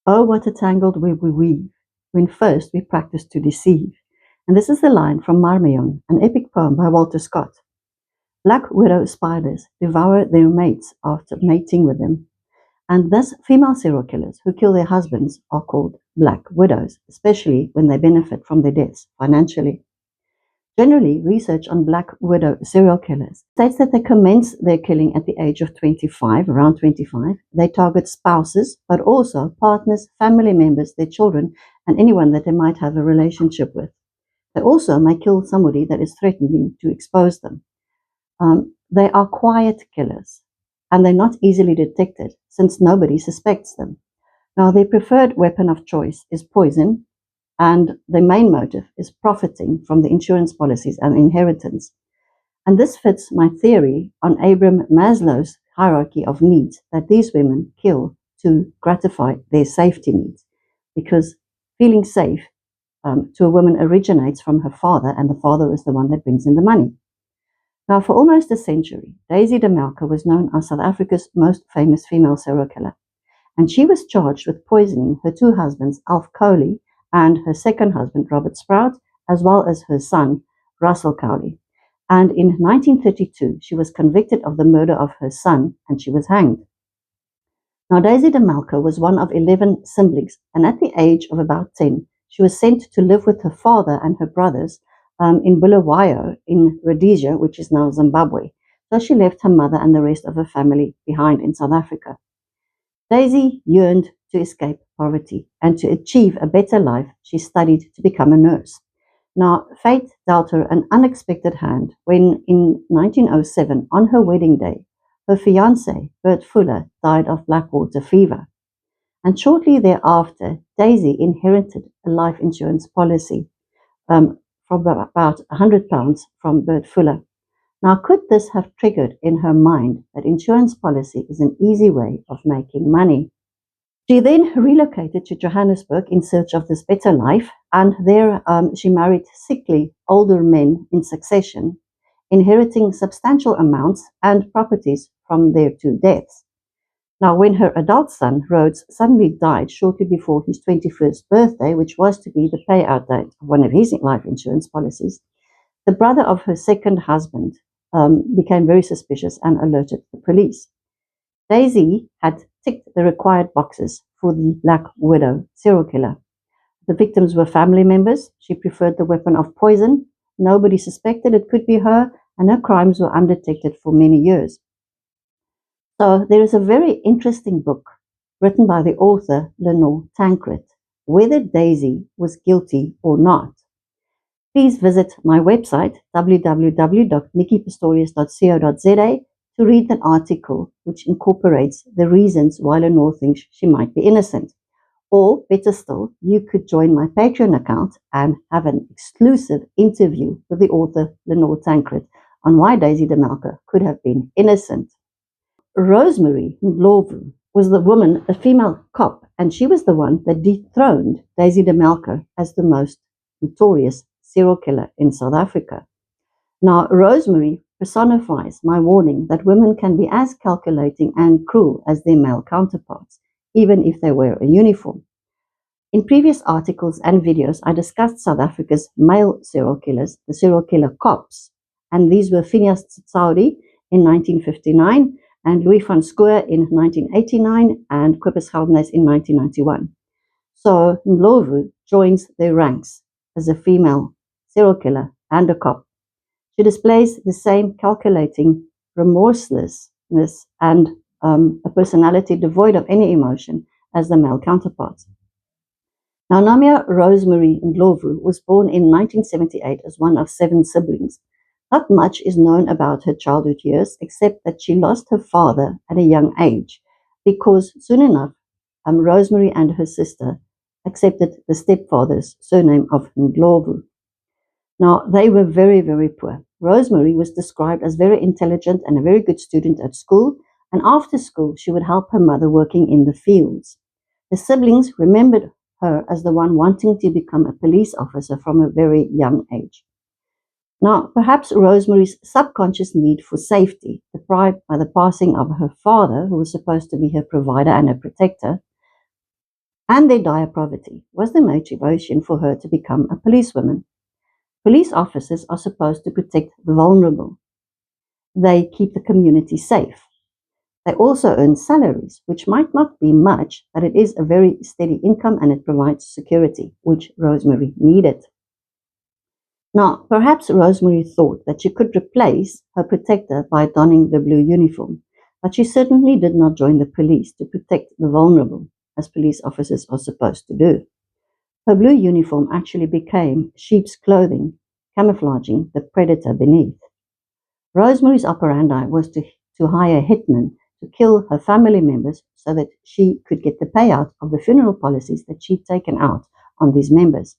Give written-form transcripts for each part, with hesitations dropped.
Oh, what a tangled web we weave, when first we practice to deceive. And this is the line from Marmion, an epic poem by Walter Scott. Black widow spiders devour their mates after mating with them, and thus female serial killers who kill their husbands are called black widows, especially when they benefit from their deaths financially. Generally, research on black widow serial killers states that they commence their killing at the age of 25, around 25. They target spouses, but also partners, family members, their children, and anyone that they might have a relationship with. They also may kill somebody that is threatening to expose them. They are quiet killers, and they're not easily detected since nobody suspects them. Now, their preferred weapon of choice is poison, and the main motive is profiting from the insurance policies and inheritance. And this fits my theory on Abraham Maslow's hierarchy of needs, that these women kill to gratify their safety needs, because feeling safe to a woman originates from her father, and the father is the one that brings in the money. Now, for almost a century, Daisy de Melker was known as South Africa's most famous female serial killer, and she was charged with poisoning her two husbands, Alf Coley and her second husband, Robert Sprout, as well as her son, Russell Cowley. And in 1932, she was convicted of the murder of her son, and she was hanged. Now, Daisy de Melker was one of 11 siblings, and at the age of about 10, she was sent to live with her father and her brothers in Bulawayo in Rhodesia, which is now Zimbabwe. So she left her mother and the rest of her family behind in South Africa. Daisy yearned to escape poverty, and to achieve a better life, she studied to become a nurse. Now, fate dealt her an unexpected hand when, in 1907, on her wedding day, her fiancé, Bert Fuller, died of blackwater fever. And shortly thereafter, Daisy inherited a life insurance policy from about £100 from Bert Fuller. Now, could this have triggered in her mind that insurance policy is an easy way of making money? She then relocated to Johannesburg in search of this better life, and there she married sickly older men in succession, inheriting substantial amounts and properties from their two deaths. Now, when her adult son, Rhodes, suddenly died shortly before his 21st birthday, which was to be the payout date of one of his life insurance policies, the brother of her second husband became very suspicious and alerted the police. Daisy had ticked the required boxes for the Black Widow serial killer. The victims were family members. She preferred the weapon of poison. Nobody suspected it could be her, and her crimes were undetected for many years. So there is a very interesting book written by the author Lenore Tancred, Whether Daisy Was Guilty or Not. Please visit my website, www.mickypistorius.co.za, to read an article which incorporates the reasons why Lenore thinks she might be innocent. Or, better still, you could join my Patreon account and have an exclusive interview with the author Lenore Tancred on why Daisy de Melker could have been innocent. Rosemary Ndlovu was the woman, a female cop, and she was the one that dethroned Daisy de Melker as the most notorious serial killer in South Africa. Now, Rosemary personifies my warning that women can be as calculating and cruel as their male counterparts, even if they wear a uniform. In previous articles and videos, I discussed South Africa's male serial killers, the serial killer cops, and these were Phineas Saudi in 1959, and Louis van Schoor in 1989, and Cobus Geldnys in 1991. So Ndlovu joins their ranks as a female serial killer and a cop. She displays the same calculating remorselessness and a personality devoid of any emotion as the male counterparts. Now, Namia Rosemary Ndlovu was born in 1978 as one of 7 siblings. Not much is known about her childhood years, except that she lost her father at a young age, because soon enough, Rosemary and her sister accepted the stepfather's surname of Ndlovu. Now, they were very, very poor. Rosemary was described as very intelligent and a very good student at school, and after school, she would help her mother working in the fields. The siblings remembered her as the one wanting to become a police officer from a very young age. Now, perhaps Rosemary's subconscious need for safety, deprived by the passing of her father, who was supposed to be her provider and her protector, and their dire poverty was the motivation for her to become a policewoman. Police officers are supposed to protect the vulnerable. They keep the community safe. They also earn salaries, which might not be much, but it is a very steady income and it provides security, which Rosemary needed. Now, perhaps Rosemary thought that she could replace her protector by donning the blue uniform, but she certainly did not join the police to protect the vulnerable, as police officers are supposed to do. Her blue uniform actually became sheep's clothing, camouflaging the predator beneath. Rosemary's operandi was to hire hitmen to kill her family members so that she could get the payout of the funeral policies that she'd taken out on these members.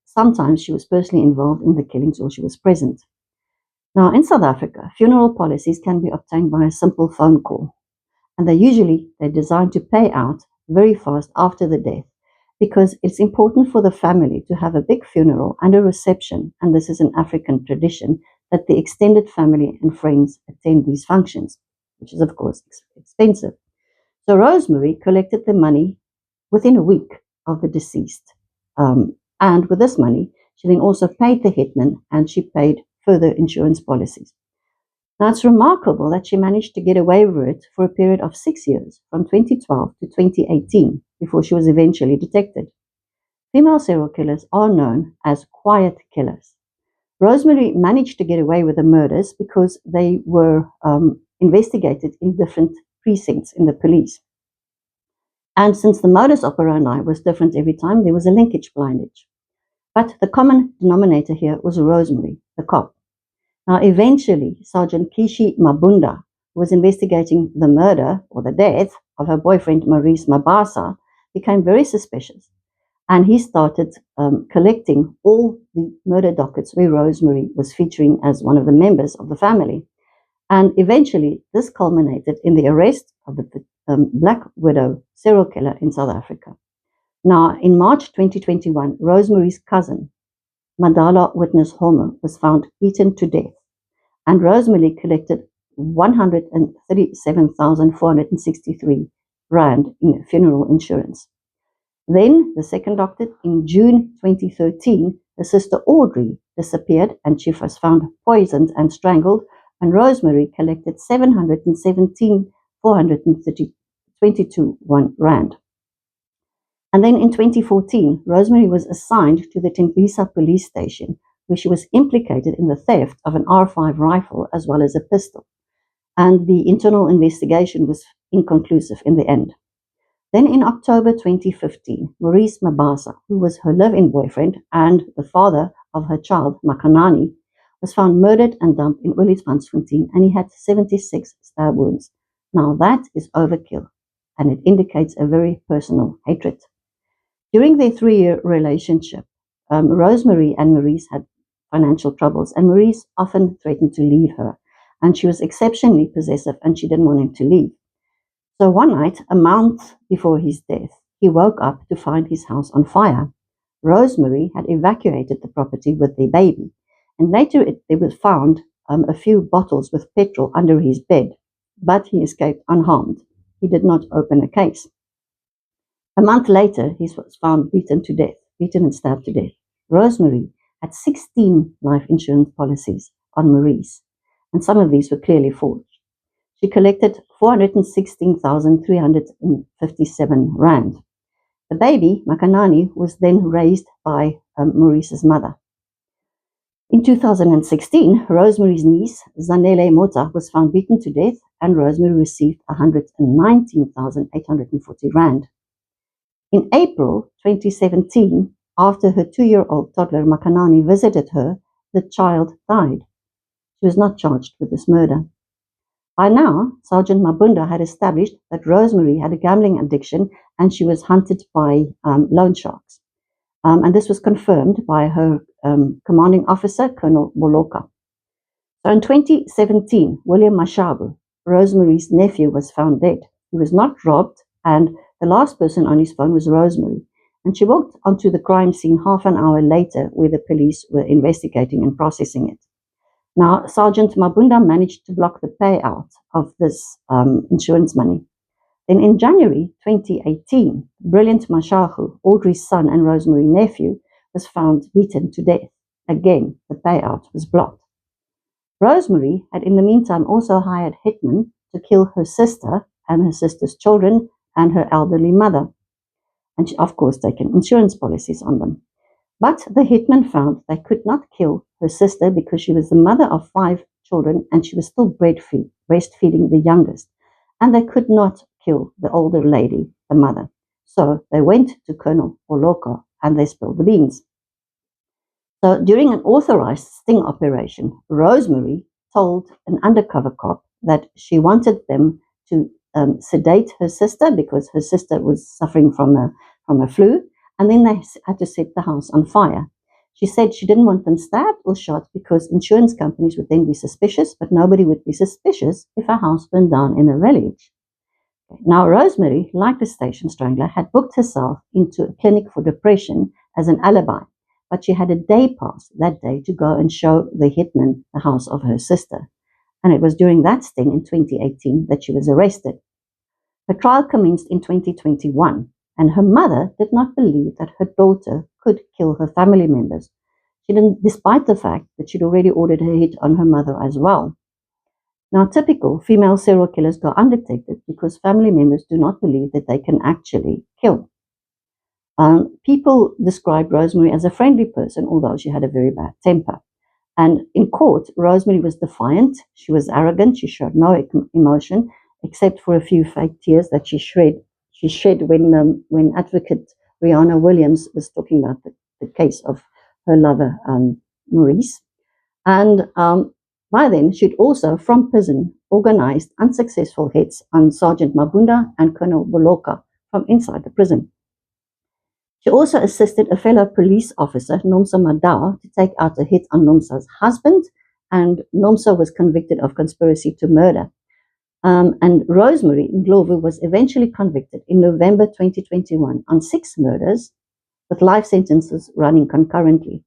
Sometimes she was personally involved in the killings or she was present. Now, in South Africa, funeral policies can be obtained by a simple phone call, and they're designed to pay out very fast after the death because it's important for the family to have a big funeral and a reception, and this is an African tradition, that the extended family and friends attend these functions, which is, of course, expensive. So Rosemary collected the money within a week of the deceased. And with this money, she then also paid the hitman and she paid further insurance policies. Now, it's remarkable that she managed to get away with it for a period of 6 years, from 2012 to 2018, before she was eventually detected. Female serial killers are known as quiet killers. Rosemary managed to get away with the murders because they were investigated in different precincts in the police. And since the modus operandi was different every time, there was a linkage blindage. But the common denominator here was Rosemary, the cop. Now, eventually, Sergeant Kishi Mabunda, who was investigating the murder or the death of her boyfriend Maurice Mabasa, became very suspicious. And he started collecting all the murder dockets where Rosemary was featuring as one of the members of the family. And eventually, this culminated in the arrest of the Black Widow serial killer in South Africa. Now, in March 2021, Rosemary's cousin, Madala Witness Homer, was found beaten to death, and Rosemary collected 137,463 rand in funeral insurance. Then, the second doctor, in June 2013, her sister Audrey disappeared and she was found poisoned and strangled, and Rosemary collected 717,422 rand. And then in 2014, Rosemary was assigned to the Tembisa police station, where she was implicated in the theft of an R5 rifle as well as a pistol. And the internal investigation was inconclusive in the end. Then in October 2015, Maurice Mabasa, who was her live-in boyfriend and the father of her child, Makanani, was found murdered and dumped in Olifantsfontein, and he had 76 stab wounds. Now that is overkill, and it indicates a very personal hatred. During their 3-year relationship, Rosemary and Maurice had financial troubles, and Maurice often threatened to leave her, and she was exceptionally possessive, and she didn't want him to leave. So one night, a month before his death, he woke up to find his house on fire. Rosemary had evacuated the property with their baby, and later there was found a few bottles with petrol under his bed, but he escaped unharmed. He did not open a case. A month later, he was found beaten and stabbed to death. Rosemary had 16 life insurance policies on Maurice, and some of these were clearly forged. She collected 416,357 rand. The baby, Makanani, was then raised by Maurice's mother. In 2016, Rosemary's niece, Zanele Mota, was found beaten to death, and Rosemary received 119,840 rand. In April 2017, after her 2-year-old toddler Makanani visited her, the child died. She was not charged with this murder. By now, Sergeant Mabunda had established that Rosemary had a gambling addiction and she was hunted by loan sharks. And this was confirmed by her commanding officer, Colonel Moloka. So in 2017, William Mashabu, Rosemary's nephew, was found dead. He was not robbed, and the last person on his phone was Rosemary. And she walked onto the crime scene half an hour later, where the police were investigating and processing it. Now, Sergeant Mabunda managed to block the payout of this insurance money. Then in January 2018, brilliant Mashahu, Audrey's son and Rosemary nephew, was found beaten to death. Again, the payout was blocked. Rosemary had in the meantime also hired hitmen to kill her sister and her sister's children and her elderly mother, and she, of course, taken insurance policies on them. But the hitmen found they could not kill her sister because she was the mother of 5 children and she was still breastfeeding the youngest. And they could not kill the older lady, the mother. So they went to Colonel Boloko and they spilled the beans. So during an authorized sting operation, Rosemary told an undercover cop that she wanted them to sedate her sister because her sister was suffering from a flu, and then they had to set the house on fire. She said she didn't want them stabbed or shot because insurance companies would then be suspicious, but nobody would be suspicious if a house burned down in a village. Now, Rosemary, like the station strangler, had booked herself into a clinic for depression as an alibi, but she had a day pass that day to go and show the hitman the house of her sister. And it was during that sting in 2018 that she was arrested. Her trial commenced in 2021, and her mother did not believe that her daughter could kill her family members. She didn't, despite the fact that she'd already ordered a hit on her mother as well. Now, typical female serial killers go undetected because family members do not believe that they can actually kill. People described Rosemary as a friendly person, although she had a very bad temper. And in court, Rosemary was defiant, she was arrogant, she showed no emotion, except for a few fake tears that she shed when advocate Rihanna Williams was talking about the case of her lover, Maurice. And by then, she'd also, from prison, organized unsuccessful hits on Sergeant Mabunda and Colonel Boloka from inside the prison. She also assisted a fellow police officer, Nomsa Madao, to take out a hit on Nomsa's husband, and Nomsa was convicted of conspiracy to murder. And Rosemary Ndlovu was eventually convicted in November 2021 on 6 murders, with life sentences running concurrently.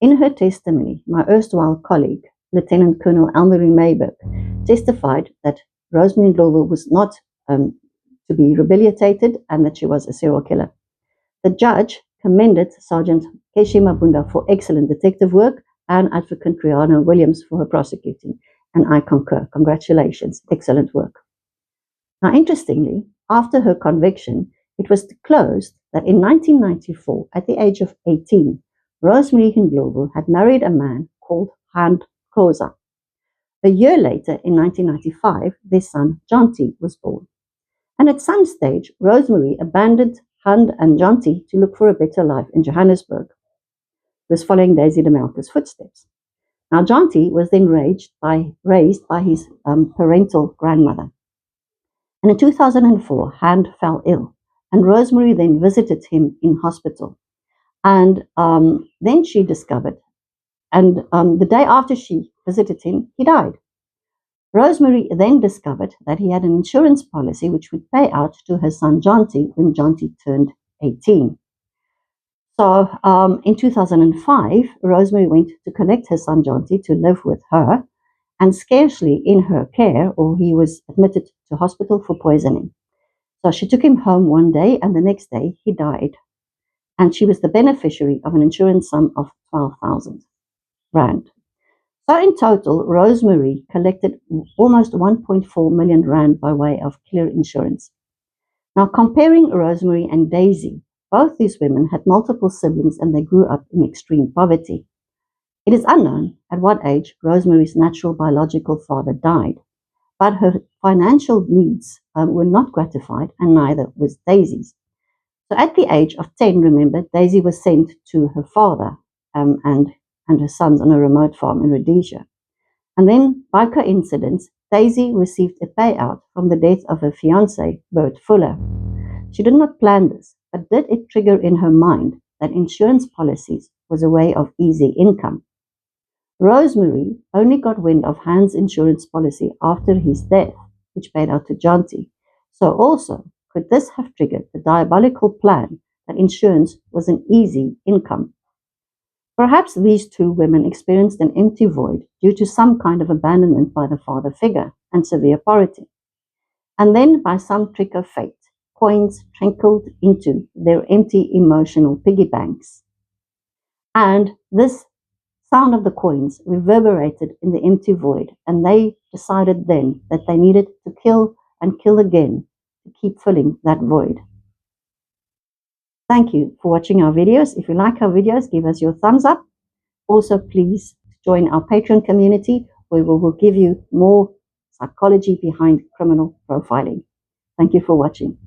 In her testimony, my erstwhile colleague, Lieutenant Colonel Elmarie Mayberg, testified that Rosemary Ndlovu was not to be rehabilitated and that she was a serial killer. The judge commended Sergeant Keshi Mabunda for excellent detective work and Advocate Rihanna Williams for her prosecuting, and I concur. Congratulations, excellent work. Now, interestingly, after her conviction, it was disclosed that in 1994, at the age of 18, Rosemary Ndlovu had married a man called Hand Khoza. A year later, in 1995, their son, Jonty, was born. And at some stage, Rosemary abandoned Hand and Jonty to look for a better life in Johannesburg. He was following Daisy de Melker's footsteps. Now, Jonty was then raised by his parental grandmother. And in 2004, Hand fell ill, and Rosemary then visited him in hospital. And then she discovered, and the day after she visited him, he died. Rosemary then discovered that he had an insurance policy which would pay out to her son Jonty when Jonty turned 18. So in 2005, Rosemary went to collect her son Jonty to live with her, and scarcely in her care, or he was admitted to hospital for poisoning. So she took him home one day, and the next day he died. And she was the beneficiary of an insurance sum of 12,000 rand. So in total, Rosemary collected almost 1.4 million rand by way of clear insurance. Now, comparing Rosemary and Daisy, both these women had multiple siblings and they grew up in extreme poverty. It is unknown at what age Rosemary's natural biological father died, but her financial needs were not gratified, and neither was Daisy's. So at the age of 10, remember, Daisy was sent to her father and her sons on a remote farm in Rhodesia. And then, by coincidence, Daisy received a payout from the death of her fiancé, Bert Fuller. She did not plan this, but did it trigger in her mind that insurance policies was a way of easy income? Rosemary only got wind of Hand's insurance policy after his death, which paid out to Jonty. So also, could this have triggered the diabolical plan that insurance was an easy income? Perhaps these two women experienced an empty void due to some kind of abandonment by the father figure and severe poverty. And then, by some trick of fate, coins trickled into their empty emotional piggy banks. And this sound of the coins reverberated in the empty void, and they decided then that they needed to kill and kill again to keep filling that void. Thank you for watching our videos. If you like our videos, give us your thumbs up. Also, please join our Patreon community where we will give you more psychology behind criminal profiling. Thank you for watching.